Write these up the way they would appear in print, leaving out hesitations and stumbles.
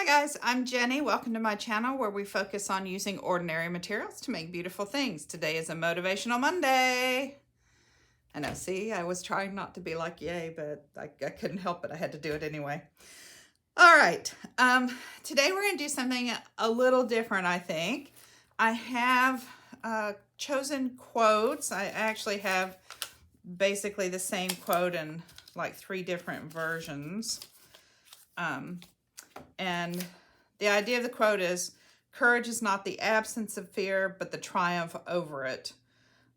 Hi guys, I'm Jenny. Welcome to my channel where we focus on using ordinary materials to make beautiful things. Today is a Motivational Monday. I know, see, I was trying not to be like yay, but I couldn't help it. I had to do it anyway. All right, today we're going to do something a little different, I think. I have chosen quotes. I actually have basically the same quote in like 3 different versions. And the idea of the quote is, courage is not the absence of fear, but the triumph over it.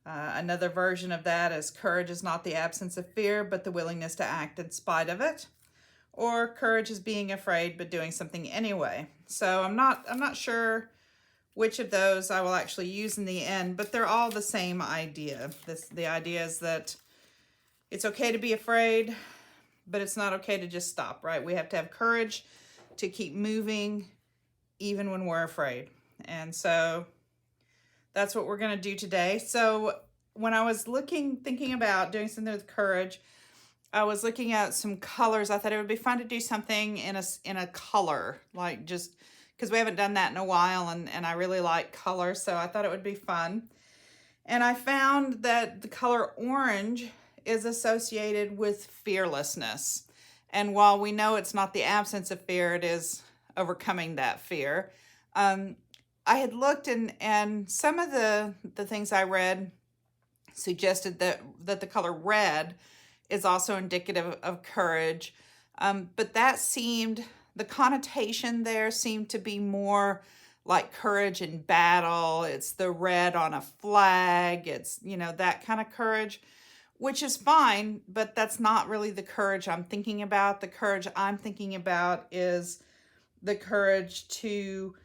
Another version of that is, courage is not the absence of fear, but the willingness to act in spite of it. Or courage is being afraid, but doing something anyway. So I'm not sure which of those I will actually use in the end, but they're all the same idea. The idea is that it's okay to be afraid, but it's not okay to just stop, right? We have to have courage to keep moving even when we're afraid. And so that's what we're going to do today. So when I was thinking about doing something with courage, I was looking at some colors. I thought it would be fun to do something in a color, like just because we haven't done that in a while, and I really like color, so I thought it would be fun. And I found that the color orange is associated with fearlessness. And while we know it's not the absence of fear, it is overcoming that fear. I had looked and some of the things I read suggested that the color red is also indicative of courage. But the connotation there seemed to be more like courage in battle. It's the red on a flag. It's, that kind of courage, which is fine, but that's not really the courage I'm thinking about. The courage I'm thinking about is the courage to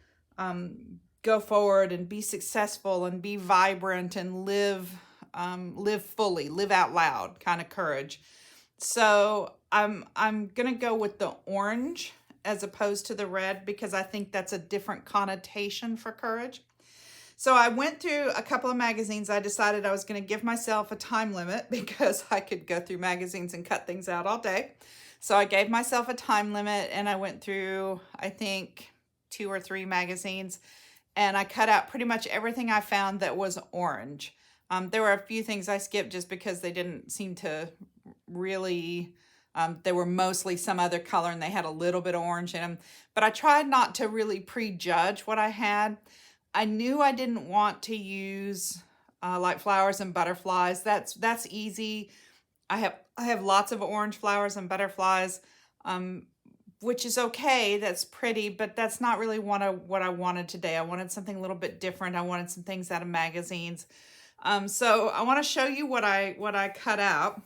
go forward and be successful and be vibrant and live fully, live out loud kind of courage. So I'm gonna go with the orange as opposed to the red because I think that's a different connotation for courage. So I went through a couple of magazines. I decided I was going to give myself a time limit because I could go through magazines and cut things out all day. So I gave myself a time limit and I went through, I think, 2 or 3 magazines, and I cut out pretty much everything I found that was orange. There were a few things I skipped just because they didn't seem to really, they were mostly some other color and they had a little bit of orange in them. But I tried not to really prejudge what I had. I knew I didn't want to use like flowers and butterflies. That's easy. I have lots of orange flowers and butterflies, which is okay. That's pretty, but that's not really what I wanted today. I wanted something a little bit different. I wanted some things out of magazines. So I want to show you what I cut out,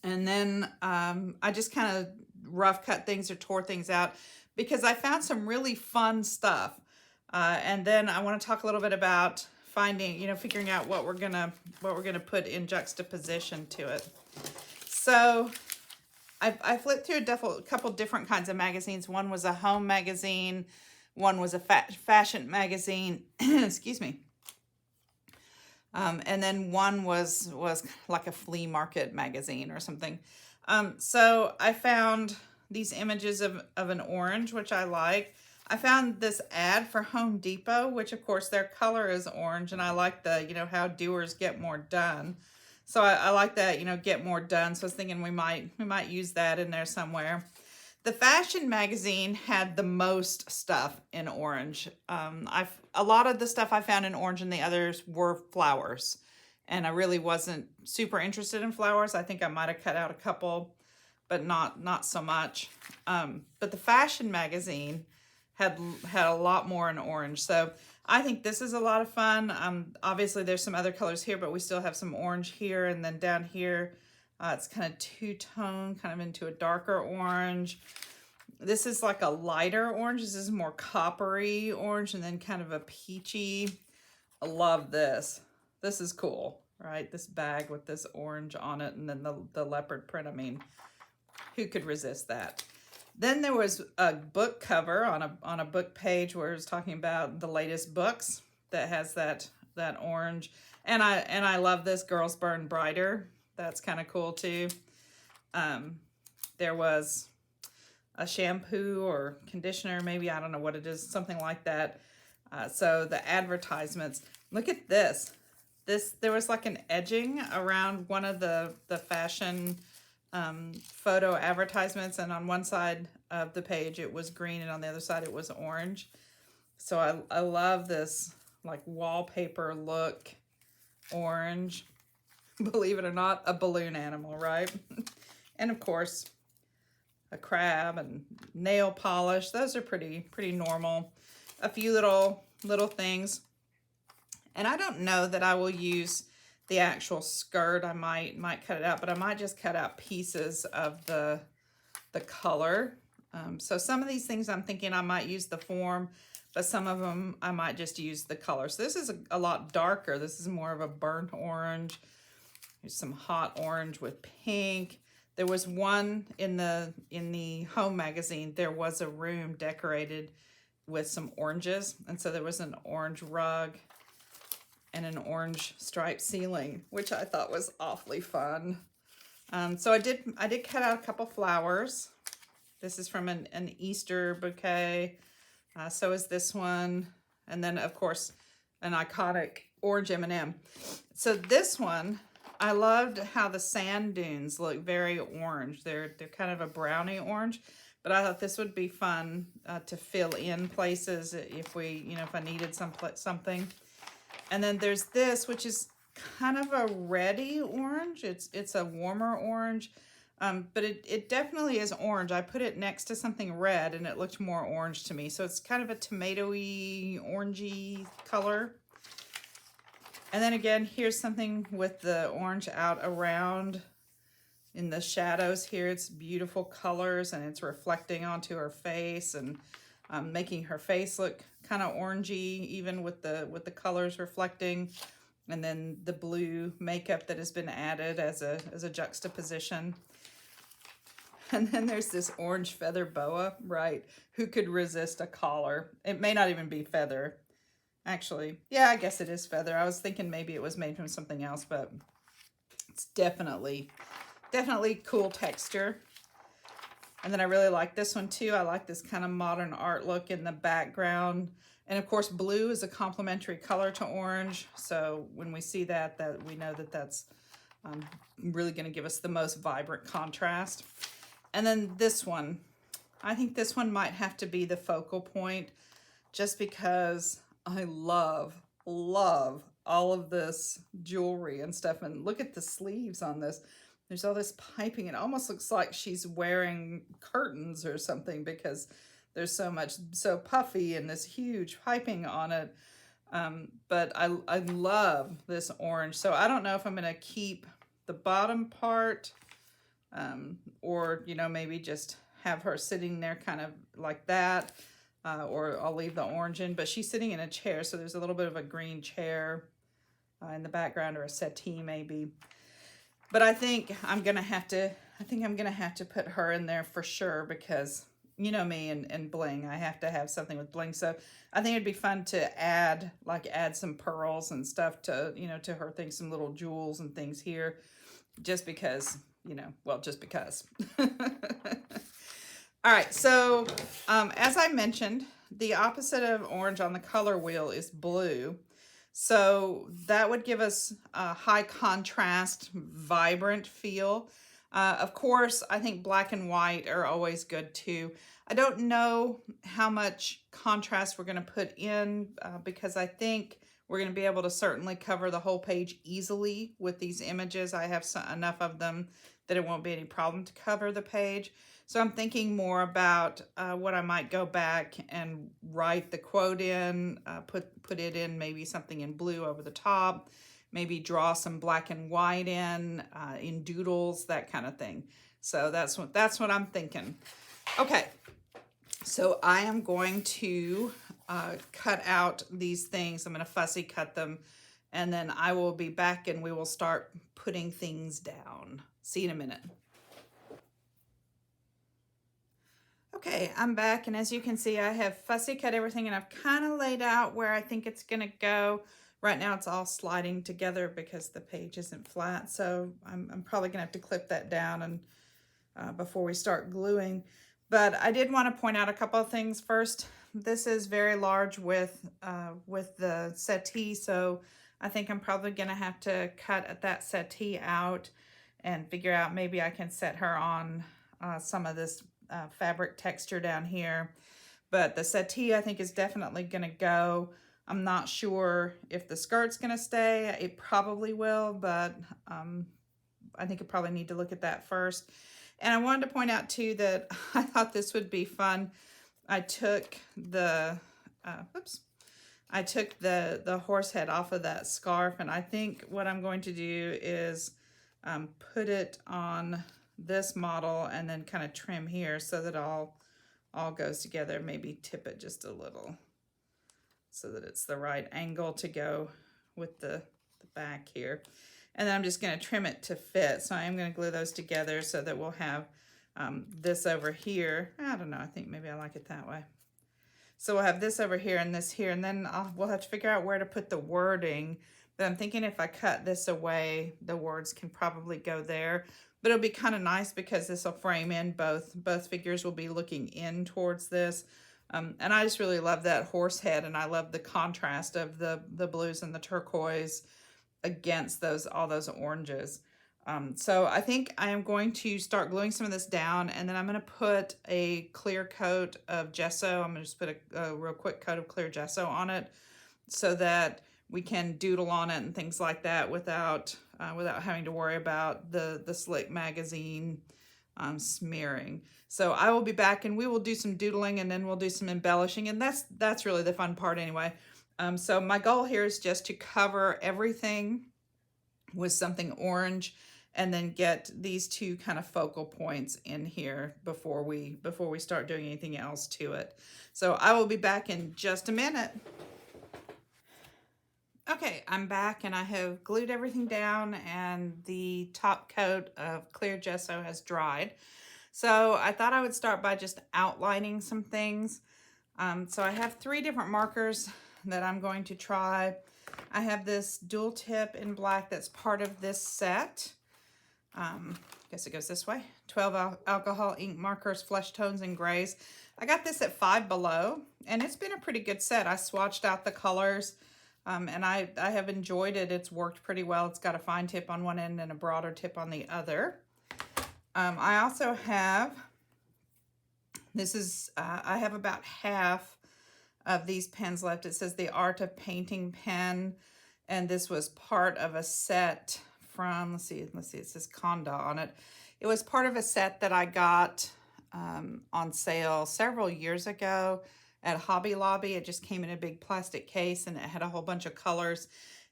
and then I just kind of rough cut things or tore things out because I found some really fun stuff. And then I want to talk a little bit about figuring out what we're gonna put in juxtaposition to it. So I flipped through a couple different kinds of magazines. One was a home magazine, one was a fashion magazine. Excuse me. And then one was like a flea market magazine or something. So I found these images of an orange, which I like. I found this ad for Home Depot, which of course their color is orange, and I like the, how doers get more done. So I like that, get more done. So I was thinking we might use that in there somewhere. The fashion magazine had the most stuff in orange. A lot of the stuff I found in orange and the others were flowers, and I really wasn't super interested in flowers. I think I might have cut out a couple, but not so much. But the fashion magazine had a lot more in orange. So I think this is a lot of fun. Obviously there's some other colors here, but we still have some orange here, and then down here it's kind of two-tone, kind of into a darker orange. This is like a lighter orange. This is more coppery orange, and then kind of a peachy. I love this. This is cool, right? This bag with this orange on it, and then the leopard print. I mean, who could resist that? Then there was a book cover on a book page where it was talking about the latest books that has that orange. And I love this, Girls Burn Brighter. That's kind of cool too. There was a shampoo or conditioner, maybe, I don't know what it is, something like that. So the advertisements, look at this. There was like an edging around one of the fashion photo advertisements, and on one side of the page it was green and on the other side it was orange. So I love this like wallpaper look orange. Believe it or not, a balloon animal, right? And of course a crab and nail polish. Those are pretty normal. A few little things. And I don't know that I will use the actual skirt. I might cut it out, but I might just cut out pieces of the color. So some of these things I'm thinking I might use the form, but some of them I might just use the color. So this is a lot darker. This is more of a burnt orange. There's some hot orange with pink. There was one in the home magazine. There was a room decorated with some oranges, and so there was an orange rug and an orange striped ceiling, which I thought was awfully fun. So I did cut out a couple flowers. This is from an Easter bouquet. So is this one. And then, of course, an iconic orange M&M. So this one, I loved how the sand dunes look very orange. They're kind of a brownie orange. But I thought this would be fun to fill in places if if I needed something. And then there's this, which is kind of a reddy orange. It's a warmer orange, but it definitely is orange. I put it next to something red, and it looked more orange to me. So it's kind of a tomatoey, orangey color. And then again, here's something with the orange out around in the shadows here. It's beautiful colors, and it's reflecting onto her face and making her face look kind of orangey, even with the colors reflecting. And then the blue makeup that has been added as a juxtaposition. And then there's this orange feather boa, right? Who could resist a collar? It may not even be feather. Actually, yeah, I guess it is feather. I was thinking maybe it was made from something else, but it's definitely cool texture. And then I really like this one too. I like this kind of modern art look in the background. And of course, blue is a complementary color to orange. So when we see that we know that that's really going to give us the most vibrant contrast. And then this one, I think this one might have to be the focal point, just because I love all of this jewelry and stuff. And look at the sleeves on this. There's all this piping. It almost looks like she's wearing curtains or something, because there's so puffy and this huge piping on it. But I love this orange. So I don't know if I'm going to keep the bottom part or, maybe just have her sitting there kind of like that. Or I'll leave the orange in. But she's sitting in a chair, so there's a little bit of a green chair in the background, or a settee maybe. But I think I'm gonna have to put her in there for sure, because you know me and bling. I have to have something with bling. So I think it'd be fun to add some pearls and stuff to, to her thing, some little jewels and things here, just because, just because. All right, so as I mentioned, the opposite of orange on the color wheel is blue. So that would give us a high contrast, vibrant feel. Of course, I think black and white are always good too. I don't know how much contrast we're going to put in because I think we're going to be able to certainly cover the whole page easily with these images. I have enough of them that it won't be any problem to cover the page. So I'm thinking more about what I might go back and write the quote in, put it in maybe something in blue over the top, maybe draw some black and white in doodles, that kind of thing. So that's what I'm thinking. Okay, so I am going to cut out these things. I'm going to fussy cut them, and then I will be back and we will start putting things down. See you in a minute. Okay, I'm back, and as you can see, I have fussy cut everything, and I've kind of laid out where I think it's going to go. Right now it's all sliding together because the page isn't flat, so I'm probably going to have to clip that down and before we start gluing. But I did want to point out a couple of things. First, this is very large with the settee, so I think I'm probably going to have to cut that settee out and figure out maybe I can set her on some of this fabric texture down here. But the settee I think is definitely going to go. I'm not sure if the skirt's going to stay. It probably will, but I think I probably need to look at that first. And I wanted to point out too that I thought this would be fun. I took the horse head off of that scarf, and I think what I'm going to do is put it on this model and then kind of trim here so that all goes together. Maybe tip it just a little so that it's the right angle to go with the back here. And then I'm just going to trim it to fit. So I am going to glue those together so that we'll have this over here. I don't know. I think maybe I like it that way. So we'll have this over here and this here. And then we'll have to figure out where to put the wording. But I'm thinking if I cut this away, the words can probably go there. But it'll be kind of nice because this will frame in both figures will be looking in towards this. And I just really love that horse head. And I love the contrast of the blues and the turquoise against all those oranges. So I think I am going to start gluing some of this down, and then I'm going to put a clear coat of gesso. I'm going to just put a real quick coat of clear gesso on it so that we can doodle on it and things like that without having to worry about the Slick magazine smearing. So I will be back and we will do some doodling, and then we'll do some embellishing, and that's really the fun part anyway. So my goal here is just to cover everything with something orange and then get these two kind of focal points in here before we start doing anything else to it. So I will be back in just a minute. Okay, I'm back and I have glued everything down and the top coat of clear gesso has dried. So I thought I would start by just outlining some things. So I have 3 different markers that I'm going to try. I have this dual tip in black that's part of this set. I guess it goes this way. 12 alcohol ink markers, flesh tones, and grays. I got this at Five Below, and it's been a pretty good set. I swatched out the colors, and I have enjoyed it. It's worked pretty well. It's got a fine tip on one end and a broader tip on the other. I also have, I have about half of these pens left. It says the Art of Painting pen, and this was part of a set from, let's see, it says Conda on it. It was part of a set that I got on sale several years ago at Hobby Lobby. It just came in a big plastic case and it had a whole bunch of colors,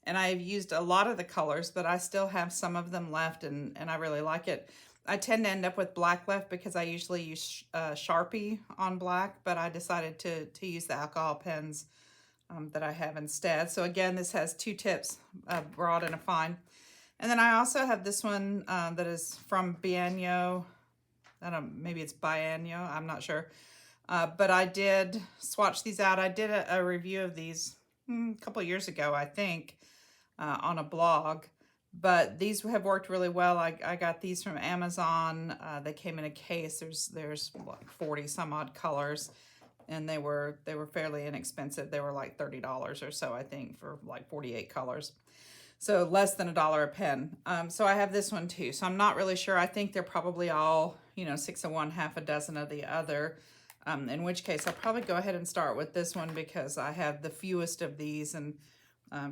and I've used a lot of the colors, but I still have some of them left, and I really like it. I tend to end up with black left because I usually use Sharpie on black, but I decided to use the alcohol pens that I have instead. So again, this has 2 tips, a broad and a fine. And then I also have this one that is from Bienyo. Maybe it's Bienyo, I'm not sure. But I did swatch these out. I did a review of these a couple years ago, I think, on a blog. But these have worked really well. I got these from Amazon. They came in a case. There's what, 40 some odd colors, and they were fairly inexpensive. They were like $30 or so, I think, for like 48 colors. So less than $1 a pen. So I have this one too. So I'm not really sure. I think they're probably all, 6 of one, half a dozen of the other. In which case I'll probably go ahead and start with this one because I have the fewest of these, and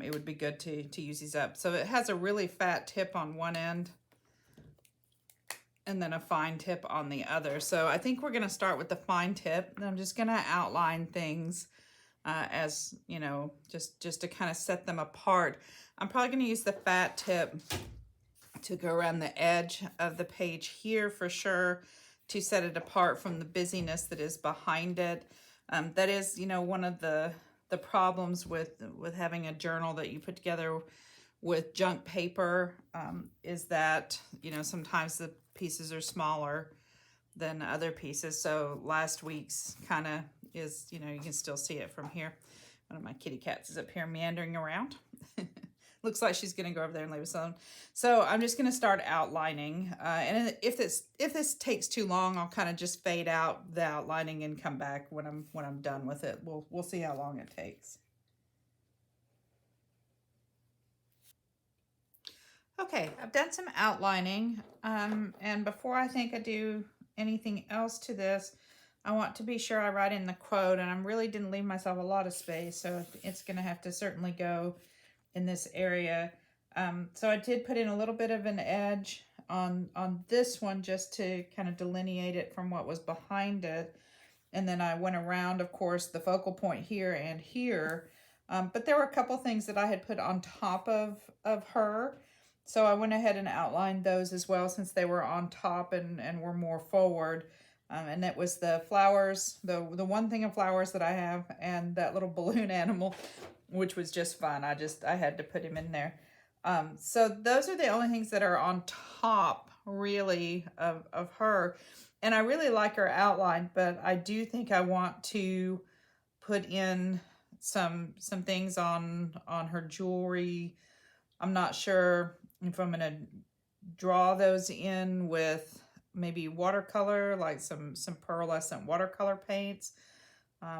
it would be good to use these up. So it has a really fat tip on one end and then a fine tip on the other. So I think we're going to start with the fine tip. And I'm just going to outline things as, just to kind of set them apart. I'm probably going to use the fat tip to go around the edge of the page here for sure to set it apart from the busyness that is behind it. That is, one of the problems with having a journal that you put together with junk paper is that, sometimes the pieces are smaller than other pieces. So last week's kind of is, you can still see it from here. One of my kitty cats is up here meandering around. looks like she's going to go over there and leave us alone. So I'm just going to start outlining. And if this takes too long, I'll kind of just fade out the outlining and come back when I'm done with it. We'll see how long it takes. Okay, I've done some outlining, and before I think I do anything else to this, I want to be sure I write in the quote, and I really didn't leave myself a lot of space, so it's going to have to certainly go in this area. So I did put in a little bit of an edge on this one just to kind of delineate it from what was behind it, and then I went around, of course, the focal point here and here, but there were a couple things that I had put on top of her. So I went ahead and outlined those as well since they were on top and were more forward. And that was the flowers, the one thing of flowers that I have, and that little balloon animal, which was just fun. I had to put him in there. So those are the only things that are on top, really, of her. And I really like her outline, but I do think I want to put in some things on her jewelry. I'm not sure if I'm going to draw those in with maybe watercolor, like some pearlescent watercolor paints,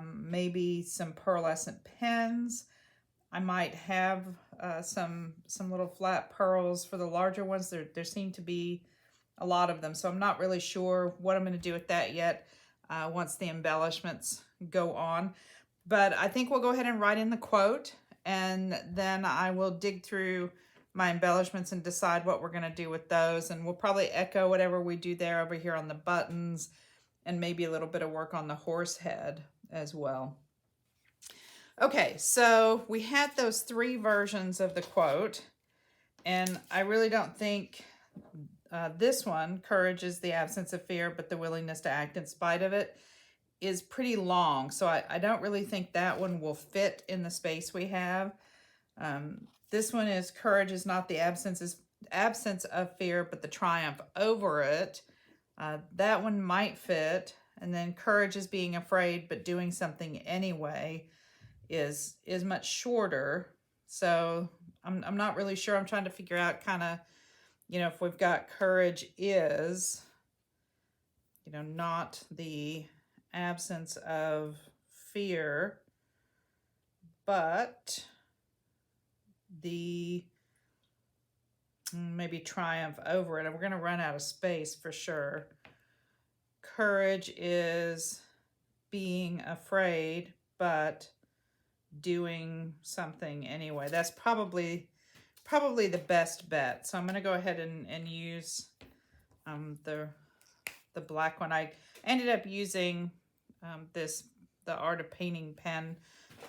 maybe some pearlescent pens. I might have some little flat pearls for the larger ones. There seem to be a lot of them, so I'm not really sure what I'm going to do with that yet once the embellishments go on. But I think we'll go ahead and write in the quote, and then I will dig through my embellishments and decide what we're going to do with those. And we'll probably echo whatever we do there over here on the buttons, and maybe a little bit of work on the horse head as well. Okay, so we had those 3 versions of the quote, and I really don't think this one, courage is the absence of fear, but the willingness to act in spite of it, is pretty long. So I don't really think that one will fit in the space we have. This one is courage is not the absence of fear, but the triumph over it. That one might fit. And then courage is being afraid, but doing something anyway is much shorter. So I'm not really sure. I'm trying to figure out kind of, if we've got courage is, not the absence of fear, but the maybe triumph over it. And we're going to run out of space for sure. Courage is being afraid, but doing something anyway. That's probably the best bet. So I'm going to go ahead and use the black one. I ended up using the Art of Painting pen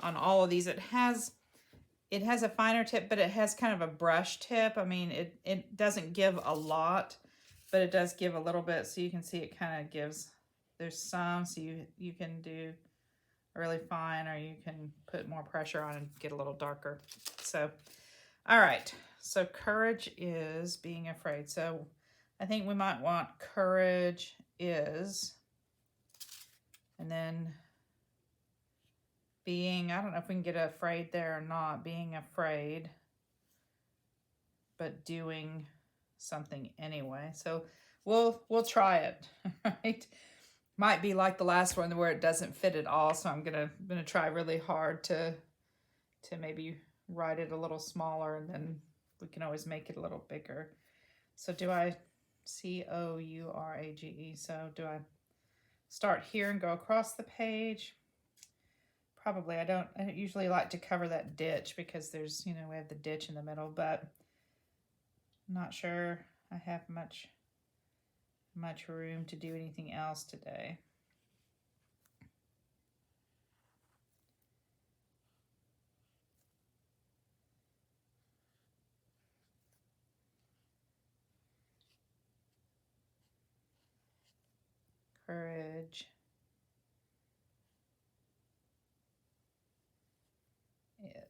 on all of these. It has a finer tip, but it has kind of a brush tip. I mean, it doesn't give a lot, but it does give a little bit. So you can see it kind of gives, there's some, so you can do really fine, or you can put more pressure on and get a little darker. So, all right. So courage is being afraid. So I think we might want courage is, and then being, I don't know if we can get afraid there or not, being afraid, but doing something anyway. So we'll try it, right? Might be like the last one where it doesn't fit at all. So I'm gonna try really hard to maybe write it a little smaller, and then we can always make it a little bigger. So do I courage? So do I start here and go across the page? Probably. I don't usually like to cover that ditch because there's, we have the ditch in the middle, but I'm not sure I have much room to do anything else today. Courage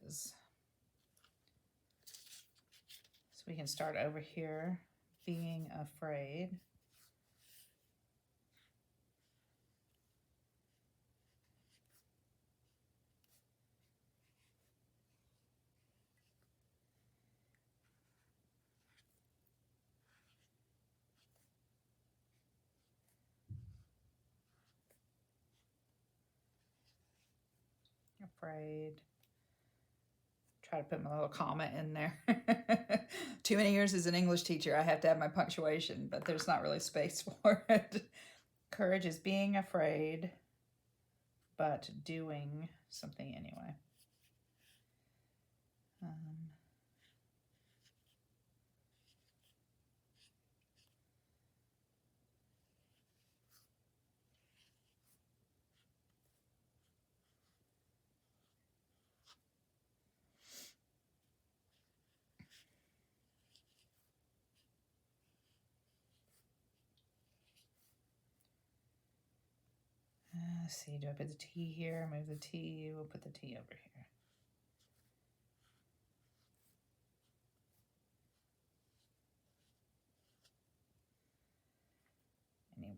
is, so we can start over here, being afraid. afraid. Try to put my little comma in there. Too many years as an English teacher, I have to have my punctuation, but there's not really space for it. Courage is being afraid, but doing something anyway. Let's see, do I put the T here? Move the T. We'll put the T over here. Anyway.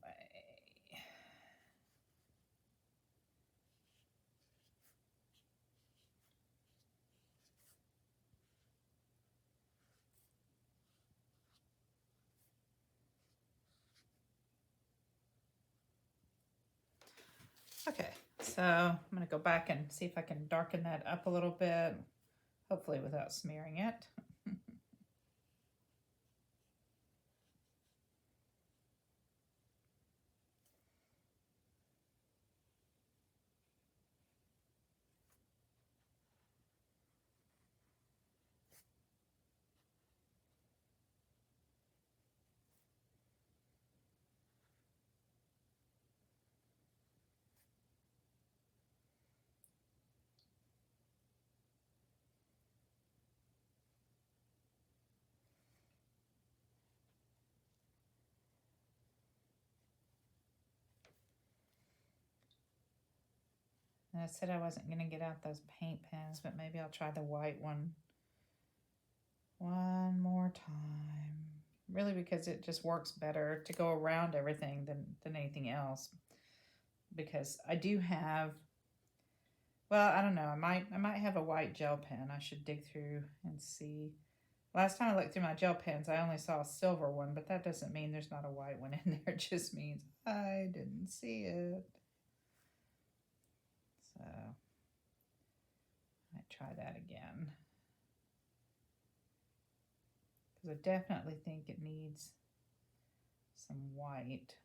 Okay, so I'm going to go back and see if I can darken that up a little bit, hopefully without smearing it. And I said I wasn't going to get out those paint pens, but maybe I'll try the white one more time. Really, because it just works better to go around everything than anything else. Because I do have, well, I don't know, I might have a white gel pen. I should dig through and see. Last time I looked through my gel pens, I only saw a silver one, but that doesn't mean there's not a white one in there. It just means I didn't see it. So I try that again. Because I definitely think it needs some white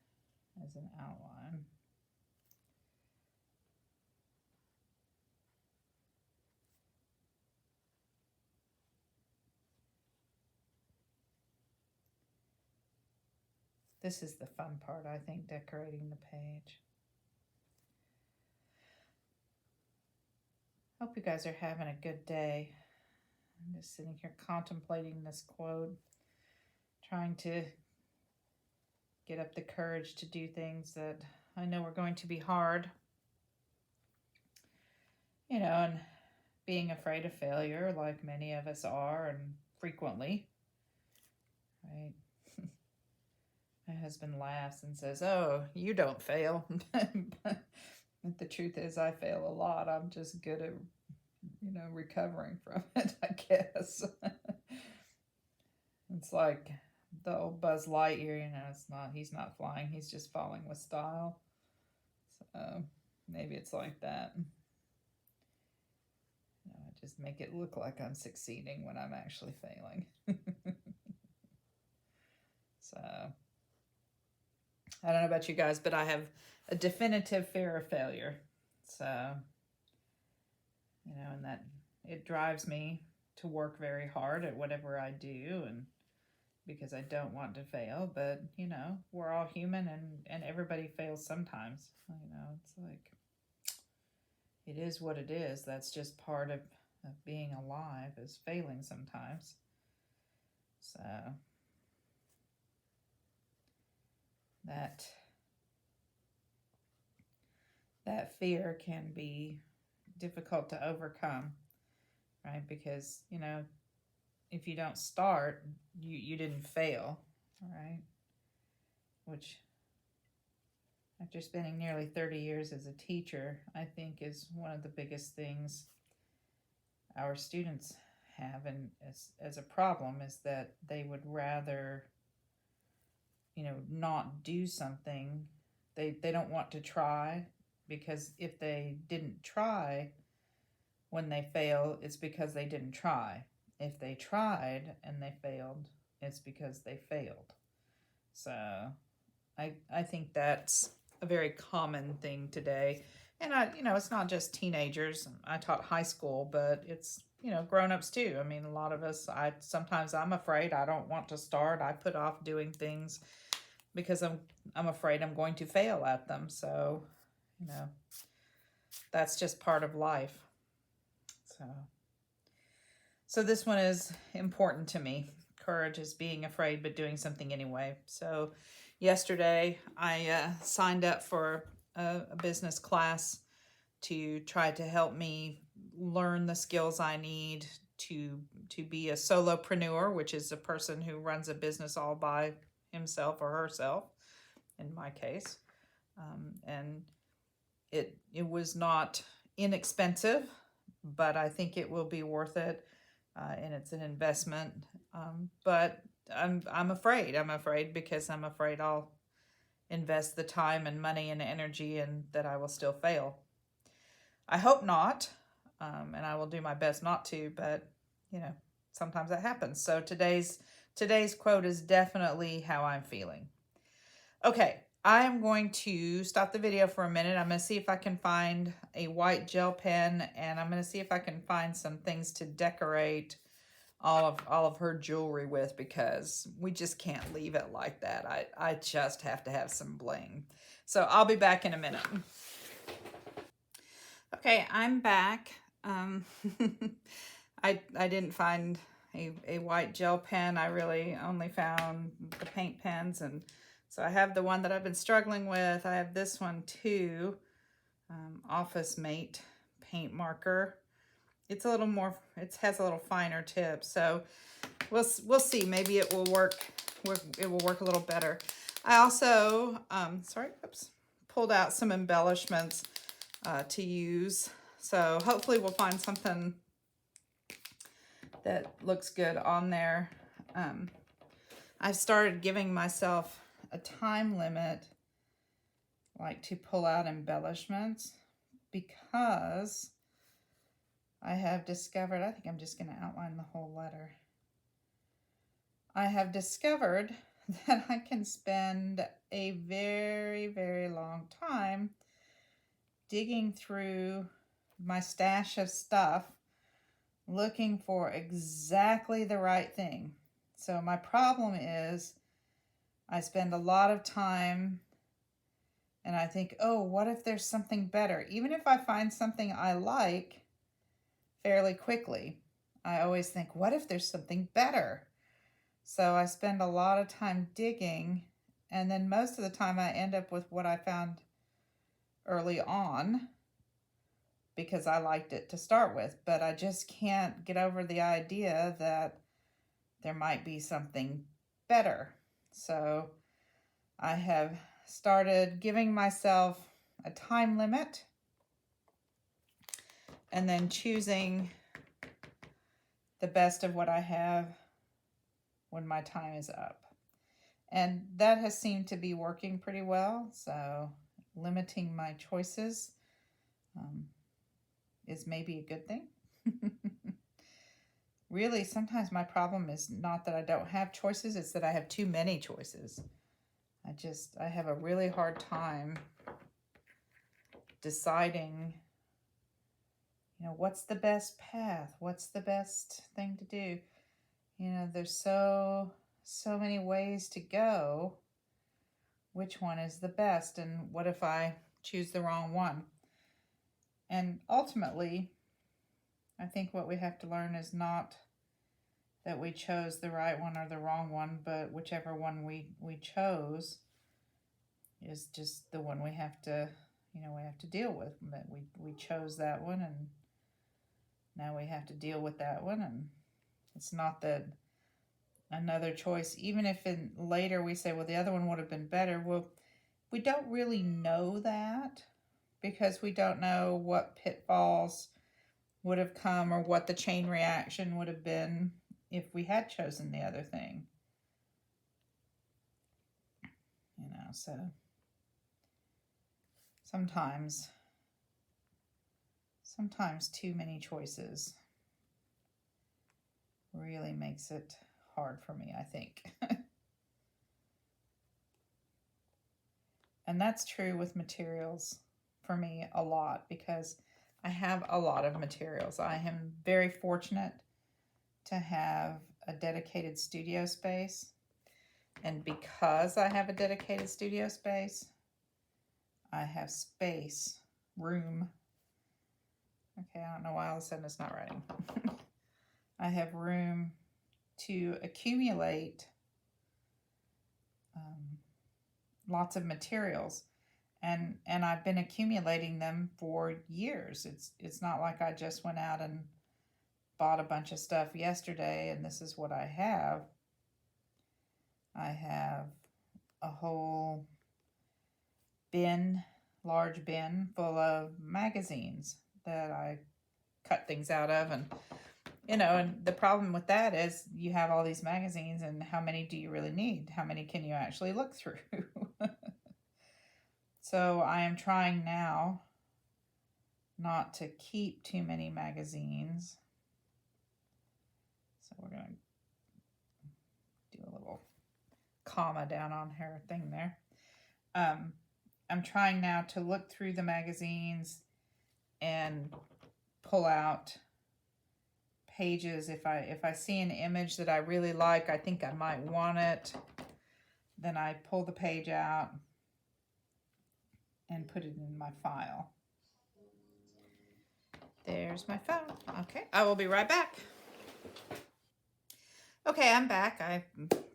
as an outline. This is the fun part, I think, decorating the page. Hope you guys are having a good day. I'm just sitting here contemplating this quote, trying to get up the courage to do things that I know are going to be hard. You know, and being afraid of failure, like many of us are, and frequently, right? My husband laughs and says, "Oh, you don't fail." But the truth is I fail a lot. I'm just good at, recovering from it, I guess. It's like the old Buzz Lightyear, he's not flying, he's just falling with style. So maybe it's like that. I just make it look like I'm succeeding when I'm actually failing. So I don't know about you guys, but I have a definitive fear of failure. So, and that it drives me to work very hard at whatever I do, and because I don't want to fail, but we're all human, and everybody fails sometimes. It's like, it is what it is. That's just part of being alive, is failing sometimes. So that fear can be difficult to overcome, right? Because, if you don't start, you didn't fail, right? Which, after spending nearly 30 years as a teacher, I think is one of the biggest things our students have, and as a problem, is that they would rather, not do something. They don't want to try, because if they didn't try, when they fail, it's because they didn't try. If they tried and they failed, it's because they failed. So I think that's a very common thing today. And it's not just teenagers. I taught high school, but it's, grown-ups too. I mean, a lot of us, sometimes I'm afraid. I don't want to start. I put off doing things because I'm afraid I'm going to fail at them. So, that's just part of life. So this one is important to me. Courage is being afraid but doing something anyway. So yesterday I signed up for a business class to try to help me learn the skills I need to be a solopreneur, which is a person who runs a business all by himself or herself, in my case. And it was not inexpensive, but I think it will be worth it. And it's an investment. But I'm afraid. I'm afraid because I'm afraid I'll invest the time and money and energy and that I will still fail. I hope not, and I will do my best not to, but sometimes that happens. So today's quote is definitely how I'm feeling. Okay, I am going to stop the video for a minute. I'm going to see if I can find a white gel pen, and I'm going to see if I can find some things to decorate all of her jewelry with, because we just can't leave it like that. I just have to have some bling. So I'll be back in a minute. Okay, I'm back. I didn't find a white gel pen. I really only found the paint pens, and so I have the one that I've been struggling with. I have this one too, Office Mate paint marker. It's a little more, it has a little finer tip, so we'll see. Maybe it will work. It will work a little better. I also, pulled out some embellishments to use. So hopefully we'll find something that looks good on there. I've started giving myself a time limit, like to pull out embellishments, because I have discovered, I think I'm just going to outline the whole letter. I have discovered that I can spend a very, very long time digging through my stash of stuff looking for exactly the right thing. So my problem is I spend a lot of time and I think, oh, what if there's something better? Even if I find something I like fairly quickly, I always think, what if there's something better? So I spend a lot of time digging, and then most of the time I end up with what I found early on because I liked it to start with, but I just can't get over the idea that there might be something better. So I have started giving myself a time limit and then choosing the best of what I have when my time is up. And that has seemed to be working pretty well. So limiting my choices is maybe a good thing. Really, sometimes my problem is not that I don't have choices, it's that I have too many choices. I have a really hard time deciding, what's the best path? What's the best thing to do? There's so many ways to go. Which one is the best? And what if I choose the wrong one? And ultimately, I think what we have to learn is not that we chose the right one or the wrong one, but whichever one we chose is just the one we have to deal with. But we chose that one, and now we have to deal with that one. And it's not that another choice, even if later we say, well, the other one would have been better. Well, we don't really know that, because we don't know what pitfalls would have come or what the chain reaction would have been if we had chosen the other thing. Sometimes too many choices really makes it hard for me, I think. And that's true with materials for me a lot, because I have a lot of materials. I am very fortunate to have a dedicated studio space. And because I have a dedicated studio space, I have space, room. Okay, I don't know why all of a sudden it's not writing. I have room to accumulate lots of materials, and I've been accumulating them for years. It's not like I just went out and bought a bunch of stuff yesterday and this is what I have. I have a whole bin, large bin full of magazines that I cut things out of. And and the problem with that is you have all these magazines, and how many do you really need? How many can you actually look through? So I am trying now not to keep too many magazines. So we're going to do a little comma down on her thing there. I'm trying now to look through the magazines and pull out pages. If I see an image that I really like, I think I might want it, then I pull the page out and put it in my file. There's my phone. Okay, I will be right back. Okay, I'm back. I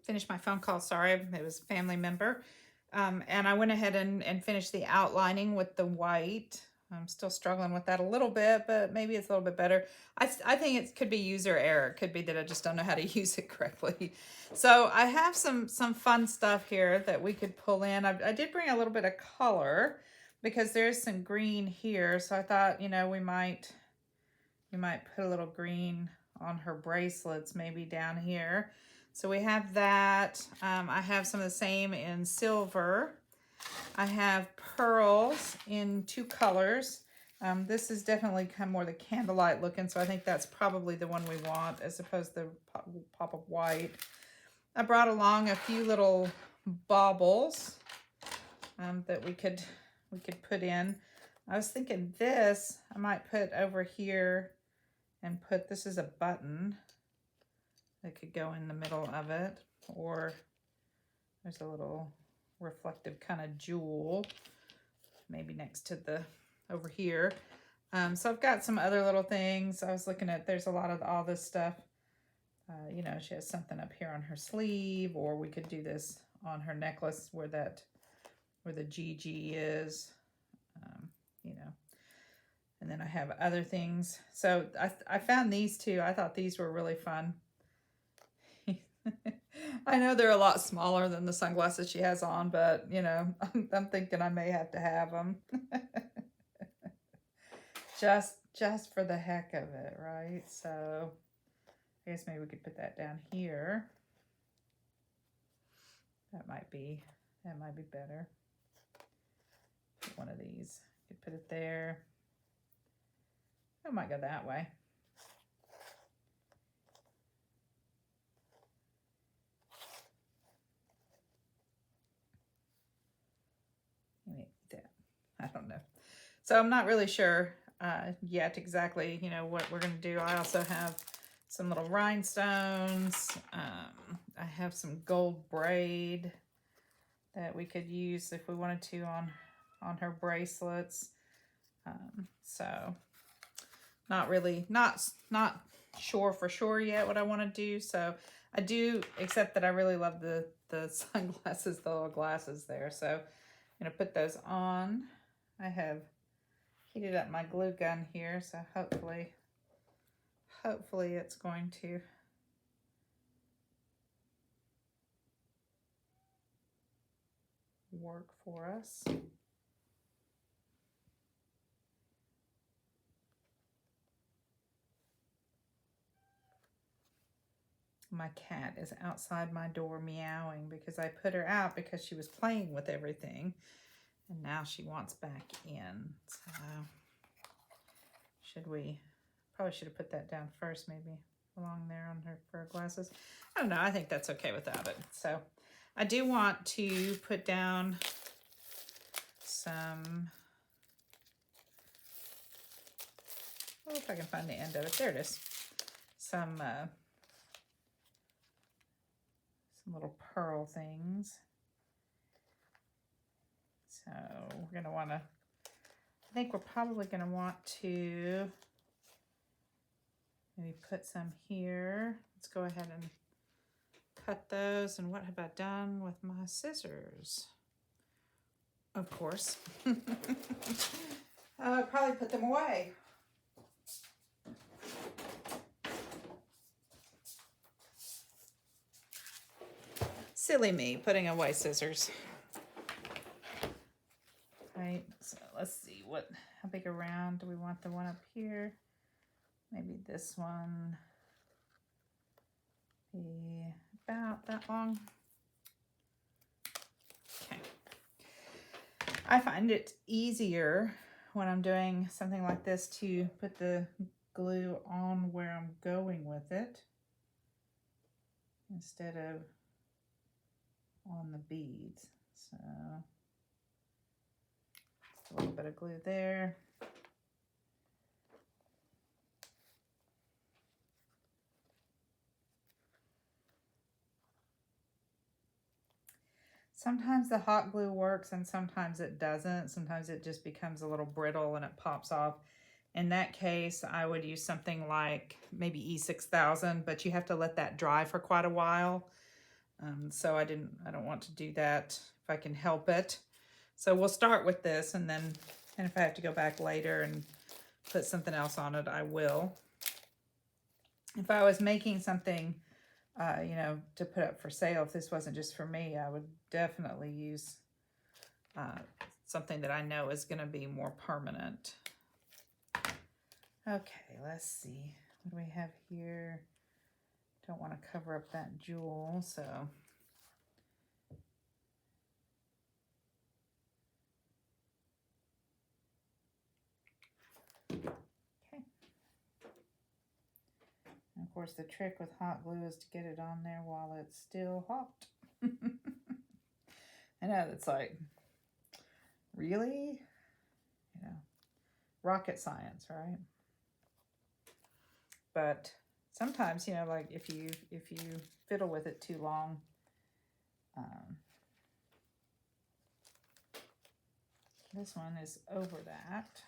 finished my phone call. Sorry, it was a family member. And I went ahead and finished the outlining with the white. I'm still struggling with that a little bit, but maybe it's a little bit better. I think it could be user error. It could be that I just don't know how to use it correctly. So I have some fun stuff here that we could pull in. I did bring a little bit of color because there's some green here. So I thought, we might put a little green on her bracelets, maybe down here. So we have that. I have some of the same in silver. I have pearls in 2 colors. This is definitely kind of more the candlelight looking, so I think that's probably the one we want as opposed to the pop of white. I brought along a few little baubles that we could put in. I was thinking this I might put over here and put, this is a button that could go in the middle of it, or there's a little reflective kind of jewel maybe next to the over here. So I've got some other little things. I was looking at, there's a lot of all this stuff. She has something up here on her sleeve, or we could do this on her necklace where the GG is, and then I have other things. So I found these 2. I thought these were really fun. I know they're a lot smaller than the sunglasses she has on, but I'm thinking I may have to have them. just for the heck of it, right? So I guess maybe we could put that down here. That might be better. One of these. You could put it there. I might go that way. Maybe that. I don't know. So I'm not really sure yet exactly, what we're going to do. I also have some little rhinestones. I have some gold braid that we could use if we wanted to on her bracelets. So not sure for sure yet what I want to do. So I do, except that I really love the sunglasses, the little glasses there. So I'm going to put those on. I have heated up my glue gun here, so hopefully it's going to work for us. My cat is outside my door meowing because I put her out because she was playing with everything, and now she wants back in. So probably should have put that down first, maybe along there on her glasses. I don't know, I think that's okay without it. So I do want to put down some, oh, if I can find the end of it, there it is. Some little pearl things. So we're gonna wanna, I think we're probably gonna want to maybe put some here. Let's go ahead and cut those. And what have I done with my scissors? Of course. Probably put them away. Silly me, putting away scissors. Right, so let's see, how big around do we want? The one up here? Maybe this one be about that long. Okay. I find it easier when I'm doing something like this to put the glue on where I'm going with it instead of on the beads. So a little bit of glue there. Sometimes the hot glue works and sometimes it doesn't. Sometimes it just becomes a little brittle and it pops off. In that case, I would use something like maybe E6000, but you have to let that dry for quite a while. So I don't want to do that if I can help it. So we'll start with this, and if I have to go back later and put something else on it, I will. If I was making something, you know, to put up for sale, if this wasn't just for me, I would definitely use something that I know is going to be more permanent. Okay, let's see. What do we have here? Don't want to cover up that jewel, so. Okay. And of course, the trick with hot glue is to get it on there while it's still hot. I know, it's like, really? You know, rocket science, right? But sometimes, you know, like if you fiddle with it too long, this one is over that.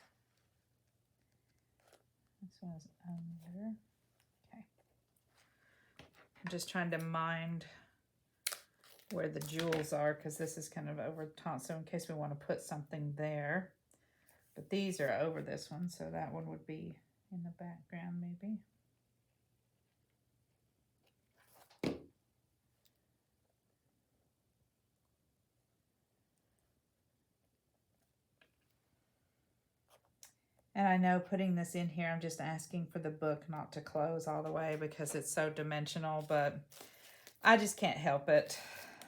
This one is under. Okay. I'm just trying to mind where the jewels are, because this is kind of over the top, so in case we want to put something there. But these are over this one, so that one would be in the background maybe. And I know putting this in here, I'm just asking for the book not to close all the way because it's so dimensional, but I just can't help it.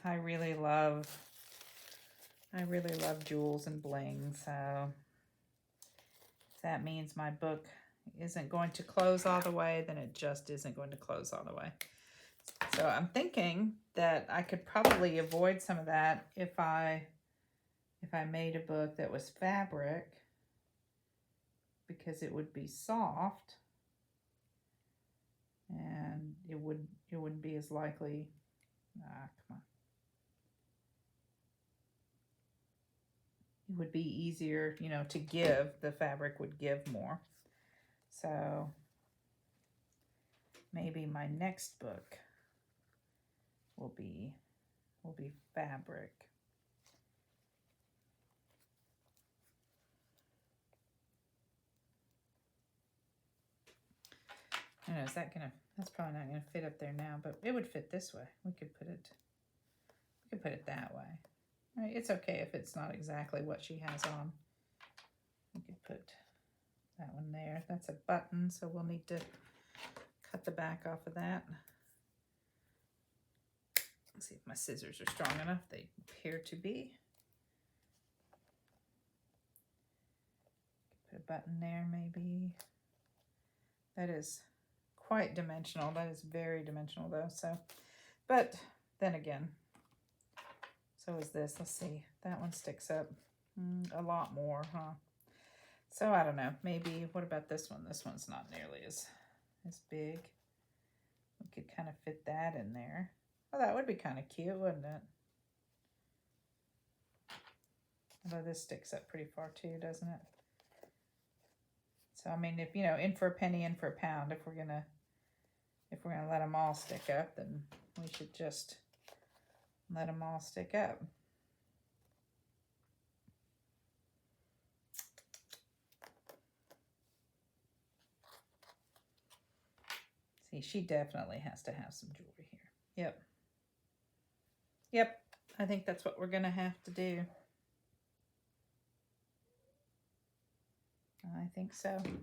I really love jewels and bling, so if that means my book isn't going to close all the way, then it just isn't going to close all the way. So I'm thinking that I could probably avoid some of that if I made a book that was fabric, because it would be soft and it wouldn't be as likely. Come on. It would be easier, you know, to give. The fabric would give more. So maybe my next book will be fabric. I know, that's probably not gonna fit up there now, but it would fit this way. We could put it that way. Right, it's okay if it's not exactly what she has on. We could put that one there. That's a button, so we'll need to cut the back off of that. Let's see if my scissors are strong enough. They appear to be. Put a button there maybe. That is quite dimensional. That is very dimensional though. So, but then again, so is this. Let's see. That one sticks up a lot more, huh? So I don't know. Maybe, what about this one? This one's not nearly as big. We could kind of fit that in there. Oh, that would be kind of cute, wouldn't it? Although this sticks up pretty far too, doesn't it? So I mean, if you know, in for a penny, in for a pound. If we're gonna let them all stick up, then we should just let them all stick up. See, she definitely has to have some jewelry here. Yep. Yep. I think that's what we're gonna have to do. I think so. Get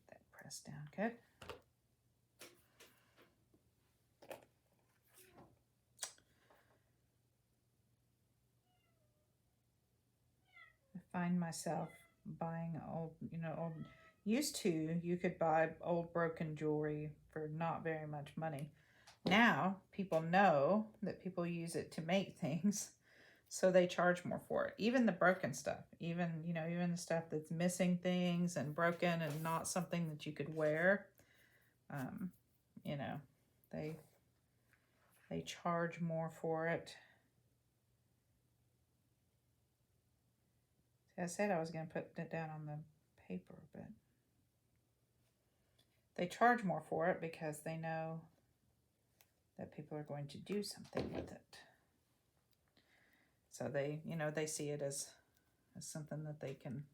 that pressed down good. I find myself buying old, used to, you could buy old broken jewelry for not very much money. Now, people know that people use it to make things, so they charge more for it. Even the broken stuff, even the stuff that's missing things and broken and not something that you could wear, they charge more for it. See, I said I was going to put it down on the paper, but they charge more for it because they know that people are going to do something with it. So they see it as something that they can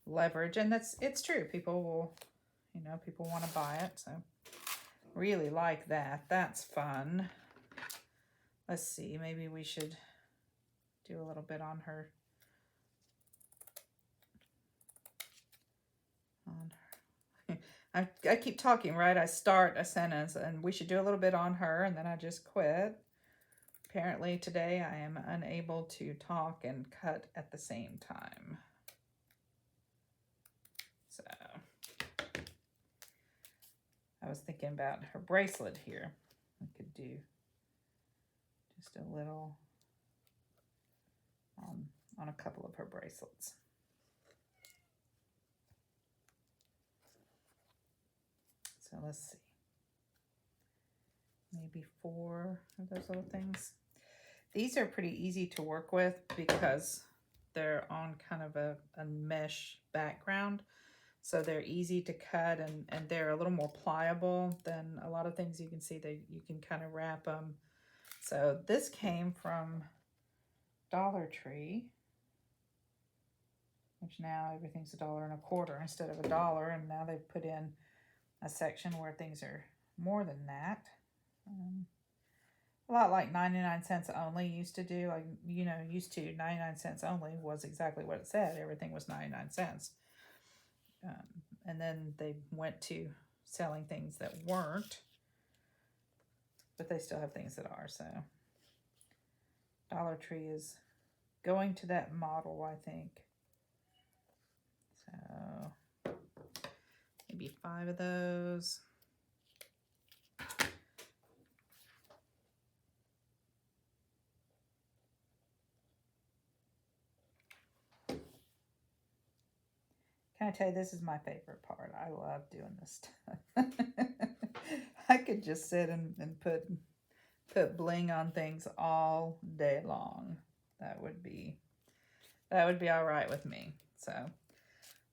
leverage, and it's true. People will, people want to buy it. So really like that. That's fun. Let's see, maybe we should do a little bit on her. I keep talking, right? I start a sentence and we should do a little bit on her, and then I just quit. Apparently today I am unable to talk and cut at the same time. So I was thinking about her bracelet here. I could do just a little on a couple of her bracelets. So let's see. Maybe 4 of those little things. These are pretty easy to work with because they're on kind of a mesh background. So they're easy to cut, and they're a little more pliable than a lot of things you can see. You can kind of wrap them. So this came from Dollar Tree, which now everything's $1.25 instead of $1, and now they've put in a section where things are more than that. A lot like 99 cents only used to do. Like, used to 99 cents only was exactly what it said. Everything was 99 cents. And then they went to selling things that weren't, but they still have things that are. So Dollar Tree is going to that model, I think. So maybe 5 of those. Can I tell you, this is my favorite part. I love doing this stuff. I could just sit and put bling on things all day long. That would be all right with me. So,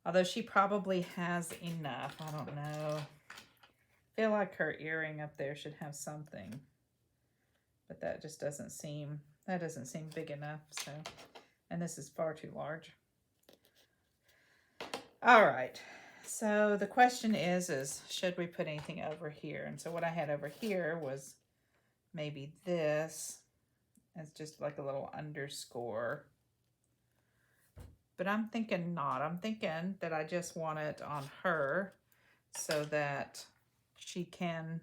although she probably has enough, I don't know. I feel like her earring up there should have something, but that just doesn't seem big enough. So, and this is far too large. All right, so the question is should we put anything over here? And so what I had over here was maybe this as just like a little underscore. But I'm thinking not. I'm thinking that I just want it on her so that she can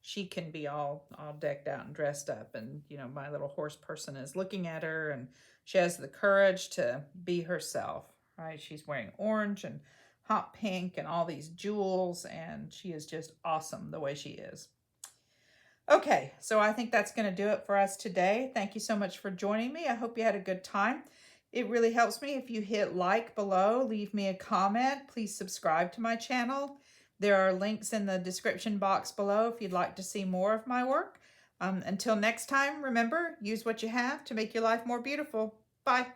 she can be all decked out and dressed up. And, you know, my little horse person is looking at her, and she has the courage to be herself, right? She's wearing orange and hot pink and all these jewels, and she is just awesome the way she is. Okay, so I think that's going to do it for us today. Thank you so much for joining me. I hope you had a good time. It really helps me if you hit like below, leave me a comment. Please subscribe to my channel. There are links in the description box below if you'd like to see more of my work. Until next time, remember, use what you have to make your life more beautiful. Bye.